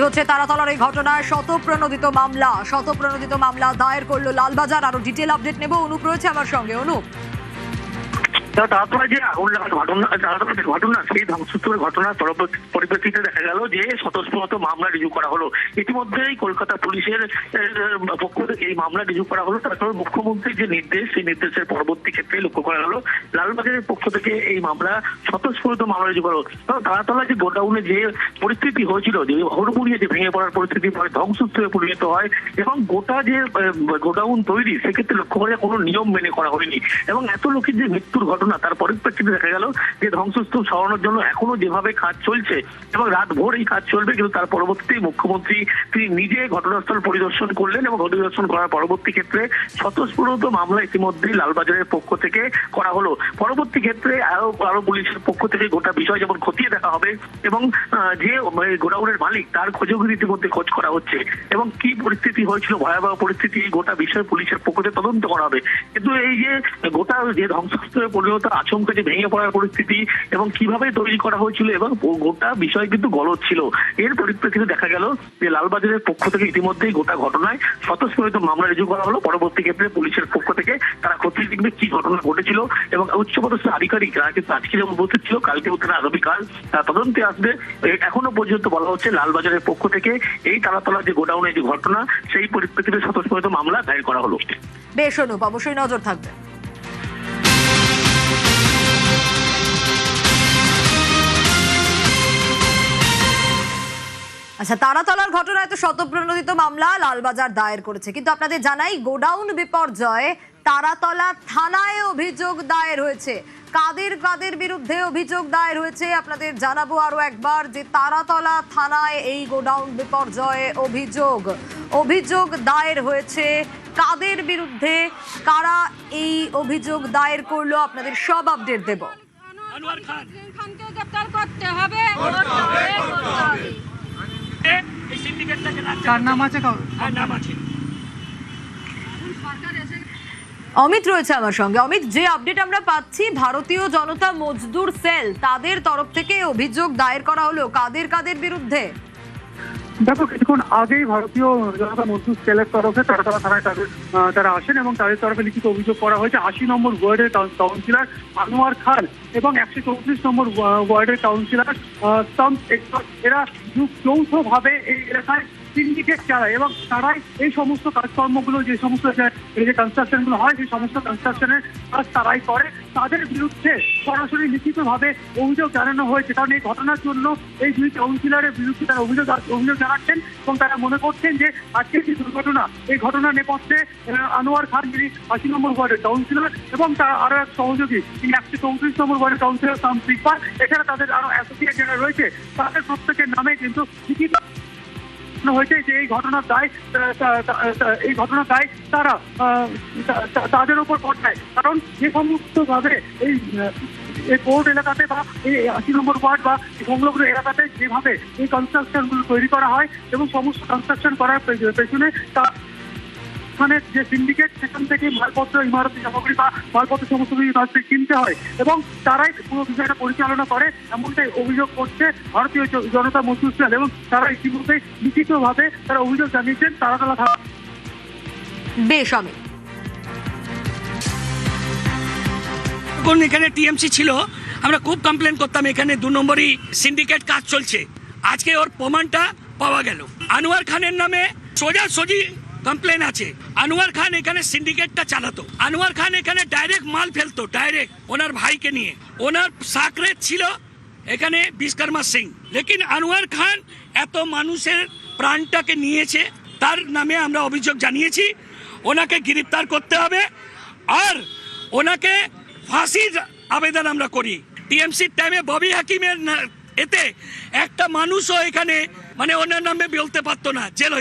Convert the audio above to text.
হচ্ছে তারাতলার এই ঘটনায় শতপ্রণোদিত মামলা দায়ের করলো লালবাজার। আরো ডিটেল আপডেট নেব, অনুপ রয়েছে আমার সঙ্গে। অনুপ, তারপরে যে আগুন লাগার ঘটনা সেই ধ্বংসস্তূপের ঘটনার পরিপ্রেক্ষিতে দেখা গেল যে স্বতঃস্ফূর্ত মামলা রিজু করা হলো। ইতিমধ্যেই কলকাতা পুলিশের পক্ষ থেকে এই মামলা রিজু করা হলো। তারপরে মুখ্যমন্ত্রীর যে নির্দেশ, সেই নির্দেশের পরবর্তী ক্ষেত্রে লক্ষ্য করা গেল লালবাজারের পক্ষ থেকে এই মামলা স্বতঃস্ফূর্ত মামলা রিজু করা হলো। তারাতলা যে গোডাউনে যে পরিস্থিতি হয়েছিল, যে হুড়মুড়িয়ে যে ভেঙে পড়ার পরিস্থিতি পরে ধ্বংসস্তূপে পরিণত হয় এবং গোটা যে গোডাউন তৈরি সেক্ষেত্রে লক্ষ্য করে কোনো নিয়ম মেনে করা হয়নি এবং এত লোকের যে মৃত্যুর ঘটনা তার পরিপ্রেক্ষিতে দেখা গেল যে ধ্বংসস্তূপ সরানোর জন্য এখনো যেভাবে কাজ চলছে এবং রাত ভোর এই কাজ চলবে, কিন্তু তার পরবর্তী মুখ্যমন্ত্রী তিনি নিজে ঘটনাস্থল পরিদর্শন করলেন এবং পরিদর্শন করার পরবর্তী ক্ষেত্রে স্বতঃস্ফূর্ত মামলা ইতিমধ্যেই লালবাজারের পক্ষ থেকে করা হলো। পরবর্তী ক্ষেত্রে আরো পুলিশের পক্ষ থেকে গোটা বিষয় যেমন খতিয়ে দেখা হবে এবং যে গোডাউনের মালিক তার খোঁজখুঁজি ইতিমধ্যে খোঁজ করা হচ্ছে এবং কি পরিস্থিতি হয়েছিল, ভয়াবহ পরিস্থিতি, গোটা বিষয় পুলিশের পক্ষ থেকে তদন্ত করা হবে। কিন্তু এই যে গোটা যে ধ্বংসস্তূপে পরিণত আচমকা যে ভেঙে পড়ার পরিস্থিতি এবং কিভাবে তৈরি করা হয়েছিল এবং গোটা বিষয় কিন্তু গলদ ছিল, এর পরিপ্রেক্ষিতে দেখা গেল যে লালবাজারের পক্ষ থেকে ইতিমধ্যেই গোটা ঘটনায় স্বতঃস্ফূর্ত মামলা রিজু করা হলো। পরবর্তী ক্ষেত্রে পুলিশের পক্ষ থেকে তারা খতিয়ে দেখবে কি ঘটনা ঘটেছিল এবং উচ্চপদস্থ আধিকারিকরা কিন্তু আজকে যেমন উপস্থিত ছিল, কালকে উত্তরে আগামীকাল তদন্তে আসবে। এখনো পর্যন্ত বলা হচ্ছে লালবাজারের পক্ষ থেকে এই তারাতলা যে গোডাউনের যে ঘটনা সেই পরিপ্রেক্ষিতে স্বতঃস্ফূর্ত মামলা দায়ের করা হলো। বেশ অনুপ, অবশ্যই নজর থাকবে। আচ্ছা, তারাতলার ঘটনায় তো শতপ্রণোদিত মামলা লালবাজার দায়ের করেছে, কিন্তু আপনাদের জানাই গোডাউন বিপর্যয়ে তারাতলা থানায় অভিযোগ দায়ের হয়েছে। কাদের বিরুদ্ধে অভিযোগ দায়ের হয়েছে আপনাদের জানাবো আরো একবার, যে তারাতলা থানায় এই গোডাউন বিপর্যয়ে অভিযোগ দায়ের হয়েছে। কাদের বিরুদ্ধে, কারা এই অভিযোগ দায়ের করলো, আপনাদের সব আপডেট দেব। আনোয়ার খানকে গ্রেফতার করতে হবে। অমিত রয়েছে আমার সঙ্গে। অমিত, যে আপডেট আমরা পাচ্ছি, ভারতীয় জনতা মজদুর সেল তাদের তরফ থেকে অভিযোগ দায়ের করা হলো, কাদের বিরুদ্ধে? দেখো, কিছুক্ষণ আগেই ভারতীয় জনতা মজদুর সেলের তরফে তারাতলা থানায় তারা আসেন এবং তাদের তরফে লিখিত অভিযোগ করা হয়েছে ৮০ নম্বর ওয়ার্ডের কাউন্সিলর আনোয়ার খান এবং ১৩৪ নম্বর ওয়ার্ডের কাউন্সিলর এরা যৌথভাবে এই এলাকায় সিন্ডিকেট চালায় এবং তারাই এই সমস্ত কাজকর্মগুলো, যে সমস্ত যে কনস্ট্রাকশনগুলো হয় সেই সমস্ত কনস্ট্রাকশনের কাজ তারাই করে। তাদের বিরুদ্ধে সরাসরি লিখিতভাবে অভিযোগ জানানো হয়েছে, কারণ এই ঘটনার জন্য এই দুই কাউন্সিলরের বিরুদ্ধে তারা অভিযোগ জানাচ্ছেন এবং তারা মনে করছেন যে আজকের যে দুর্ঘটনা, এই ঘটনার নেপথ্যে আনোয়ার খান, যিনি ৮০ নম্বর ওয়ার্ডের কাউন্সিলর, এবং তার আরো এক সহযোগী তিনি ১৩৪ নম্বর ওয়ার্ডের কাউন্সিলর সামসিক পাল, এছাড়া তাদের আরো অ্যাসোসিয়েট যারা রয়েছে তাদের প্রত্যেকের নামে কিন্তু লিখিত হয়েছে যে এই ঘটনার দায় তারা তাদের উপর বর্তায়। কারণ যে সমস্ত ভাবে এই কোর্ট এলাকাতে বা এই ৮০ নম্বর ওয়ার্ড বা সংলগ্ন এলাকাতে যেভাবে এই কনস্ট্রাকশন গুলো তৈরি করা হয় এবং সমস্ত কনস্ট্রাকশন করার পেছনে যে সিন্ডিকেট, সেখান থেকে মালপত্র, ইমারতি সামগ্রী বা মালপত্র সমস্ত কিছু কিনতে হয় এবং তারাই পুরো বিষয়টা পরিচালনা করে, এমনটাই অভিযোগ করছে ভারতীয় জনতা মজদুর সেল এবং তারা ইতিমধ্যে লিখিতভাবে তারা অভিযোগ জানিয়েছেন তারাতলা থানা। বেশ অমিত। এখানে টিএমসি ছিল, আমরা খুব কমপ্লেন করতাম এখানে ২ নম্বরই সিন্ডিকেট কাজ চলছে। আজকে ওর প্রমাণটা পাওয়া গেল। আনোয়ার খানের নামে সোজাসুজি কমপ্লেন আছে। আনোয়ার খান এখানে সিন্ডিকেটটা চালাতো। আনোয়ার খান এখানে ডাইরেক্ট মাল ফেলতো, ডাইরেক্ট ওনার ভাইকে নিয়ে। ওনার সাকরেত ছিল এখানে বিশ্বকর্মা সিং। লেকিন আনোয়ার খান এত মানুষের প্রাণটাকে নিয়েছে, তার নামে আমরা অভিযোগ জানিয়েছি। ওনাকে গ্রেফতার করতে হবে আর ওনাকে ফাঁসির আবেদন আমরা করি। টিএমসির টাইমে ববি হাকিমের এতে একটা মানুষও এখানে মানে ওনার নামে বলতে পারতো না, জেল